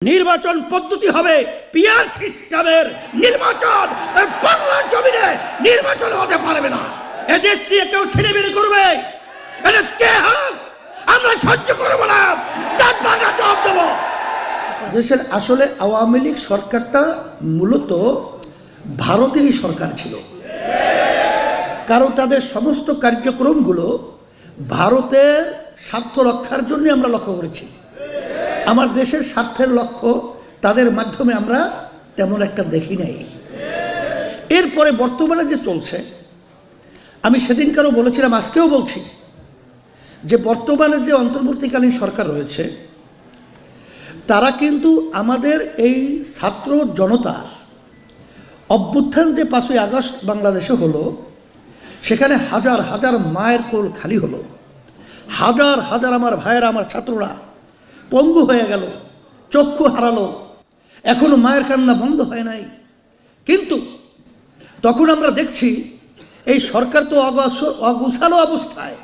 নির্বাচন পদ্ধতি হবে পিয়ার সিস্টেমের নির্বাচন। বাংলার জমিনে নির্বাচন হতে পারবে না। এদেশ নিয়ে কেউ ছিনিমিনি করবে, এটা কে হোক আমরা সহ্য করবো না, দাঁত ভাঙা জবাব দেবো। দেশের আসলে আওয়ামী লীগ সরকারটা মূলত ভারতেরই সরকার ছিল, কারণ তাদের সমস্ত কার্যক্রমগুলো ভারতের স্বার্থ রক্ষার জন্য আমরা লক্ষ্য করেছি। আমার দেশের স্বার্থের লক্ষ্য তাদের মাধ্যমে আমরা তেমন একটা দেখি নাই। এরপরে বর্তমানে যে চলছে, আমি সেদিনকারও বলেছিলাম, আজকেও বলছি যে বর্তমানে যে অন্তর্বর্তীকালীন সরকার রয়েছে তারা কিন্তু আমাদের এই ছাত্র জনতার অভ্যুত্থান যে 5ই আগস্ট বাংলাদেশে হলো, সেখানে হাজার হাজার মায়ের কোল খালি হলো, হাজার হাজার আমার ভাইয়েরা, আমার ছাত্ররা পঙ্গু হয়ে গেল, চক্ষু হারালো, এখনো মায়ের কান্না বন্ধ হয় নাই। কিন্তু তখন আমরা দেখছি এই সরকার তো অগুছালো অবস্থায়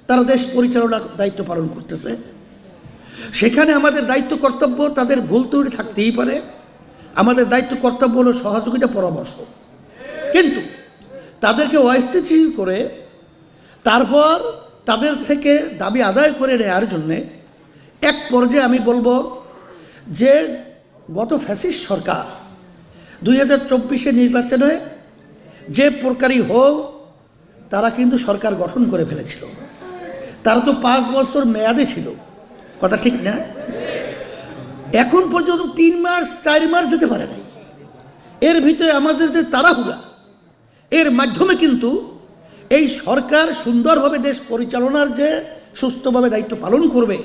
তারা দেশ পরিচালনার দায়িত্ব পালন করতেছে। সেখানে আমাদের দায়িত্ব কর্তব্য, তাদের ভুল ত্রুটি থাকতেই পারে, আমাদের দায়িত্ব কর্তব্য হলো সহযোগিতা, পরামর্শ। কিন্তু তাদেরকে অস্থিতিশীল করে তারপর তাদের থেকে দাবি আদায় করে নেওয়ার জন্যে এক পর্যায়ে আমি বলবো যে গত ফ্যাসিস্ট সরকার 2024 নির্বাচনে যে প্রকারই হোক তারা কিন্তু সরকার গঠন করে ফেলেছিল। তারা তো 5 বছর মেয়াদে ছিল, কথা ঠিক না? এখন পর্যন্ত 3 মাস 4 মাস যেতে পারে নাই। এর ভিতরে আমাদের যে তাড়াহুড়া, এর মাধ্যমে কিন্তু এই সরকার সুন্দরভাবে দেশ পরিচালনার যে সুস্থভাবে দায়িত্ব পালন করবে,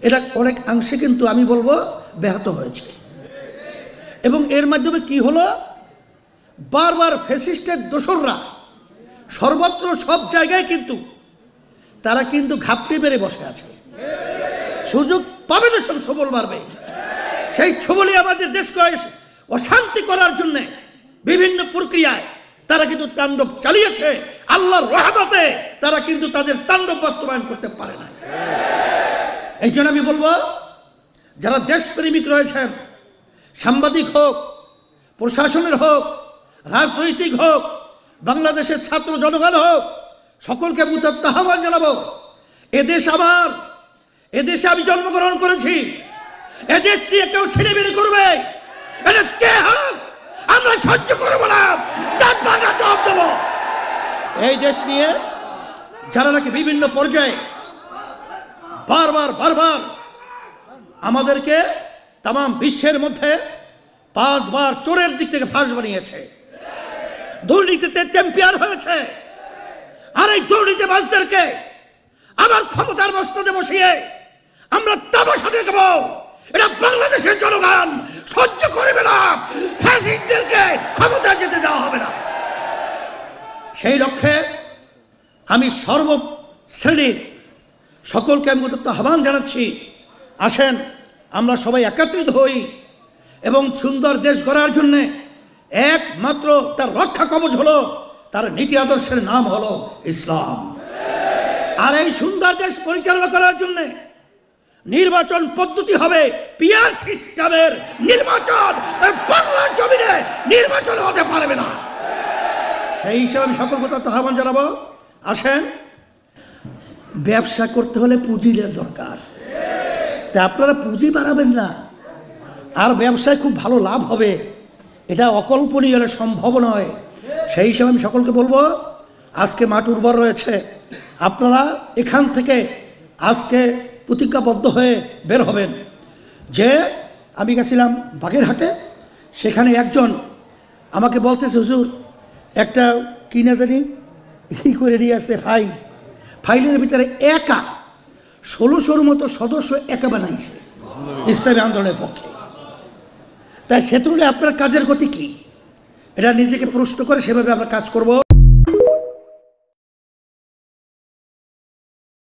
এটা অনেক অংশে কিন্তু আমি বলবো ব্যাহত হয়েছে। এবং এর মাধ্যমে কি হলো, বারবার ফ্যাসিস্টের দোসররা সর্বত্র সব জায়গায় কিন্তু তারা কিন্তু ঘাপটি মেরে বসে আছে। সুযোগ পাবে তো সব ছবল মারবে। সেই ছবলে আমাদের দেশকে অশান্তি করার জন্যে বিভিন্ন প্রক্রিয়ায় তারা কিন্তু তাণ্ডব চালিয়েছে। আল্লাহর রহমতে তারা কিন্তু তাদের তাণ্ডব বাস্তবায়ন করতে পারে না। এই জন্য আমি বলবো, যারা দেশপ্রেমিক রয়েছেন, সাংবাদিক হোক, প্রশাসনের হোক, রাজনৈতিক হোক, বাংলাদেশের ছাত্র জনগণ হোক, সকলকে মুতাত্ত আহ্বান জানাবো, এদেশ আমার, এদেশে আমি জন্মগ্রহণ করেছি, এদেশ নিয়ে কেউ ছিনিমিনি করবে, এটা কে হোক আমরা সহ্য করবো না, দাঁত ভাঙা জবাব দেবো। এই দেশ নিয়ে যারা নাকি বিভিন্ন পর্যায়ে বারবার আমাদেরকে তাম বিশ্বের মধ্যে 5 বার চোরের দিক থেকে ফাঁস বানিয়েছে, দুর্নীতিতে চ্যাম্পিয়ন হয়েছে, আর এই দুর্নীতিবাজদেরকে আবার ক্ষমতার মস্তদে বসিয়ে আমরা তামাশা দেখব, এটা বাংলাদেশের জনগণ সহ্য করবে না। ফ্যাসিস্টদেরকে ক্ষমতা যেতে দেওয়া হবে না। সেই লক্ষ্যে আমি সর্বশ্রেণীর সকলকে আমি উদাত্ত আহ্বান জানাচ্ছি, আসেন আমরা সবাই একত্রিত হই এবং সুন্দর দেশ গড়ার জন্যে একমাত্র তার রক্ষা কবচ হলো, তার নীতি আদর্শের নাম হলো ইসলাম। আর এই সুন্দর দেশ পরিচালনা করার জন্যে নির্বাচন পদ্ধতি হবে পিয়ার সিস্টেমের নির্বাচন। বাংলার জমিনে নির্বাচন হতে পারবে না। সেই হিসাবে আমি সকল কথা আহ্বান জানাবো, আসেন ব্যবসা করতে হলে পুঁজি দরকার, তা আপনারা পুঁজি বাড়াবেন না, আর ব্যবসায় খুব ভালো লাভ হবে, এটা অকল্পনীয়, সম্ভব নয়। সেই হিসাবে আমি সকলকে বলবো, আজকে মাঠ উর্বর রয়েছে, আপনারা এখান থেকে আজকে প্রতিজ্ঞাবদ্ধ হয়ে বের হবেন। যে আমি গেছিলাম বাগেরহাটে, সেখানে একজন আমাকে বলতেছে, হুজুর একটা কি না জানি ই করে নিয়ে আসে ফাইলের ভিতরে একা 1600 মতো সদস্য একা বানাইছে ইসলামী আন্দোলনের পক্ষে। তাই সে তুলনায় আপনার কাজের গতি কি, এটা নিজেকে প্রশ্ন করে সেভাবে আমরা কাজ করব।